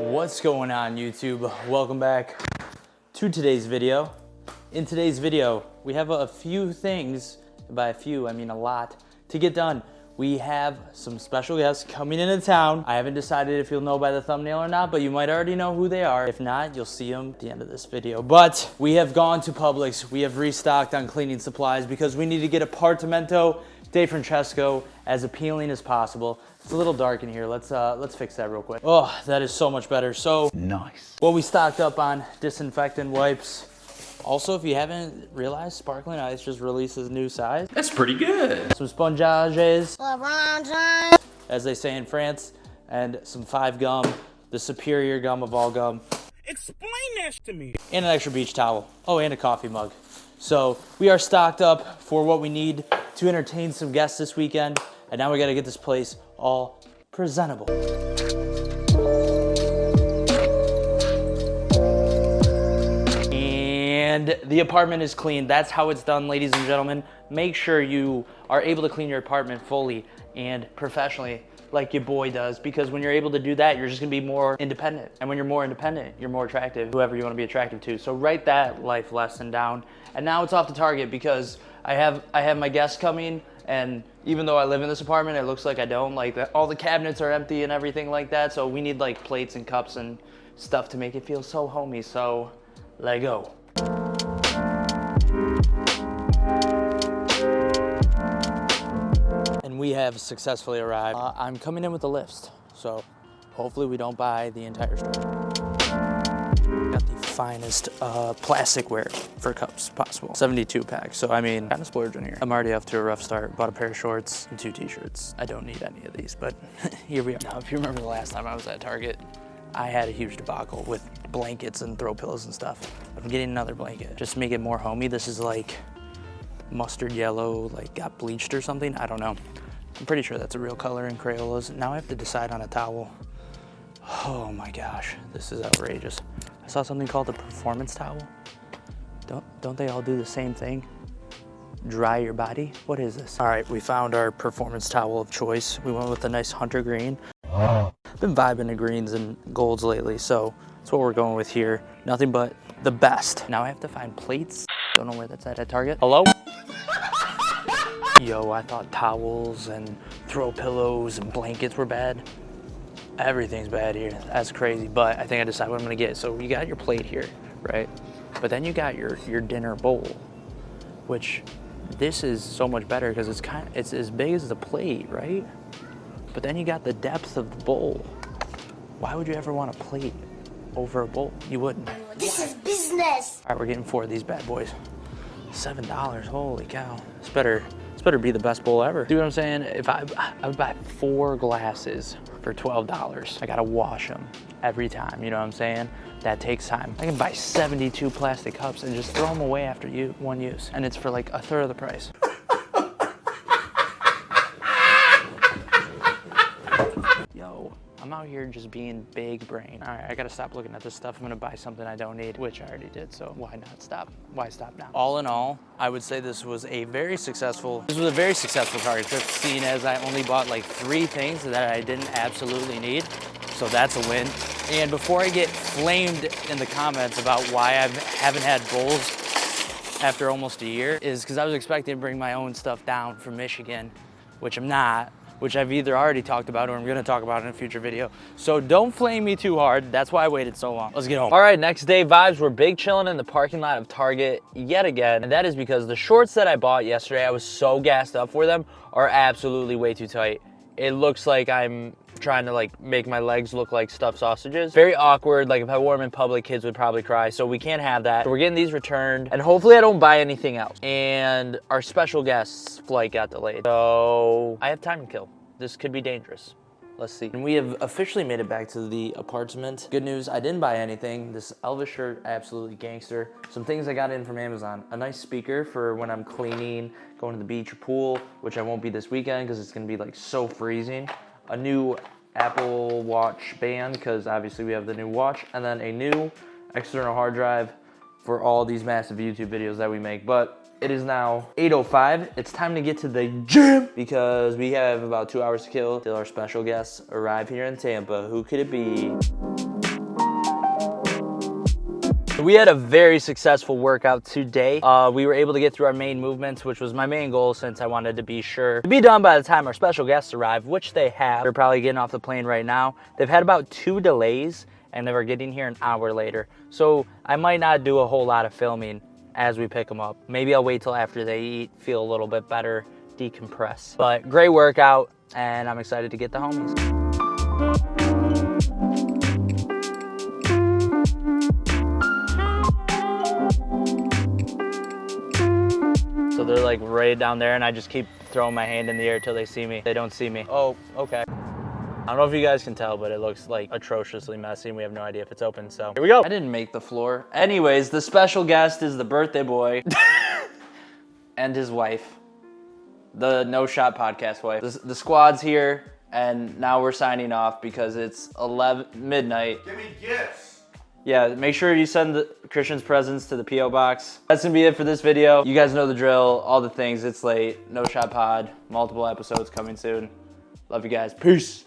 What's going on, YouTube? Welcome back to today's video. In today's video, we have a few things, by a few, I mean a lot, to get done. We have some special guests coming into town. I haven't decided if you'll know by the thumbnail or not, but you might already know who they are. If not, you'll see them at the end of this video. But we have gone to Publix. We have restocked on cleaning supplies because we need to get Apartamento De Francesco as appealing as possible. It's a little dark in here. Let's fix that real quick. Oh, that is so much better. So nice. Well, we stocked up on disinfectant wipes. Also, if you haven't realized, Sparkling Ice just released his new size. That's pretty good. Some spongages, as they say in France, and some 5 gum, the superior gum of all gum. Explain this to me. And an extra beach towel. Oh, and a coffee mug. So we are stocked up for what we need to entertain some guests this weekend. And now we gotta get this place all presentable. And the apartment is clean. That's how it's done, ladies and gentlemen. Make sure you are able to clean your apartment fully and professionally like your boy does, because when you're able to do that, you're just gonna be more independent. And when you're more independent, you're more attractive, whoever you wanna be attractive to. So write that life lesson down. And now it's off to Target because I have my guests coming, and even though I live in this apartment, it looks like I don't. Like all the cabinets are empty and everything like that. So we need like plates and cups and stuff to make it feel so homey. So let go. And we have successfully arrived. I'm coming in with a list, so hopefully we don't buy the entire store. Got the finest plasticware for cups possible. 72 packs, so I mean, kind of splurge in here. I'm already off to a rough start. Bought a pair of shorts and 2 t-shirts. I don't need any of these, but here we are. Now, if you remember the last time I was at Target, I had a huge debacle with blankets and throw pillows and stuff. I'm getting another blanket, just to make it more homey. This is like mustard yellow, like got bleached or something. I don't know. I'm pretty sure that's a real color in Crayolas. Now I have to decide on a towel. Oh my gosh, this is outrageous. I saw something called a performance towel. Don't they all do the same thing? Dry your body? What is this? All right, we found our performance towel of choice. We went with a nice hunter green. Been vibing to greens and golds lately, so that's what we're going with here. Nothing but the best. Now I have to find plates. Don't know where that's at Target. Hello? Yo, I thought towels and throw pillows and blankets were bad. Everything's bad here. That's crazy, but I think I decided what I'm gonna get. So you got your plate here, right? But then you got your dinner bowl, which this is so much better because it's as big as the plate, right? But then you got the depth of the bowl. Why would you ever want a plate over a bowl? You wouldn't. This is business. All right, we're getting 4 of these bad boys. $7, holy cow. This better be the best bowl ever. See what I'm saying? If I would buy 4 glasses for $12. I gotta wash them every time, you know what I'm saying? That takes time. I can buy 72 plastic cups and just throw them away after one use. And it's for like 1/3 of the price. Yo, I'm out here just being big brain. All right, I gotta stop looking at this stuff. I'm gonna buy something I don't need, which I already did, so why not stop? Why stop now? All in all, I would say this was a very successful Target trip, seeing as I only bought like 3 things that I didn't absolutely need. So that's a win. And before I get flamed in the comments about why I haven't had bowls after almost a year, is because I was expecting to bring my own stuff down from Michigan, which I'm not, which I've either already talked about or I'm gonna talk about in a future video. So don't flame me too hard. That's why I waited so long. Let's get home. All right, next day vibes. We're big chilling in the parking lot of Target yet again. And that is because the shorts that I bought yesterday, I was so gassed up for them, are absolutely way too tight. It looks like I'm trying to like make my legs look like stuffed sausages. Very awkward. Like if I wore them in public, kids would probably cry. So we can't have that. So we're getting these returned, and hopefully I don't buy anything else. And our special guest's flight got delayed, so I have time to kill. This could be dangerous. Let's see. And we have officially made it back to the apartment. Good news, I didn't buy anything. This Elvis shirt, absolutely gangster. Some things I got in from Amazon. A nice speaker for when I'm cleaning, going to the beach or pool, which I won't be this weekend because it's gonna be like so freezing. A new Apple Watch band, because obviously we have the new watch. And then a new external hard drive for all these massive YouTube videos that we make. But It is now 8:05. It's time to get to the gym because we have about 2 hours to kill till our special guests arrive here in Tampa. Who could it be? We had a very successful workout today. We were able to get through our main movements, which was my main goal since I wanted to be sure to be done by the time our special guests arrive, which they have. They're probably getting off the plane right now. They've had about 2 delays and they were getting here an hour later. So I might not do a whole lot of filming as we pick them up. Maybe I'll wait till after they eat, feel a little bit better, decompress. But great workout and I'm excited to get the homies. So they're like right down there and I just keep throwing my hand in the air till they see me. They don't see me. Oh, okay. I don't know if you guys can tell, but it looks like atrociously messy and we have no idea if it's open, so here we go. I didn't make the floor. Anyways, the special guest is the birthday boy and his wife, the No Shot Podcast wife. The squad's here and now we're signing off because it's midnight. Give me gifts. Yeah, make sure you send the Christian's presents to the P.O. box. That's gonna be it for this video. You guys know the drill, all the things. It's late, No Shot Pod, multiple episodes coming soon. Love you guys, peace.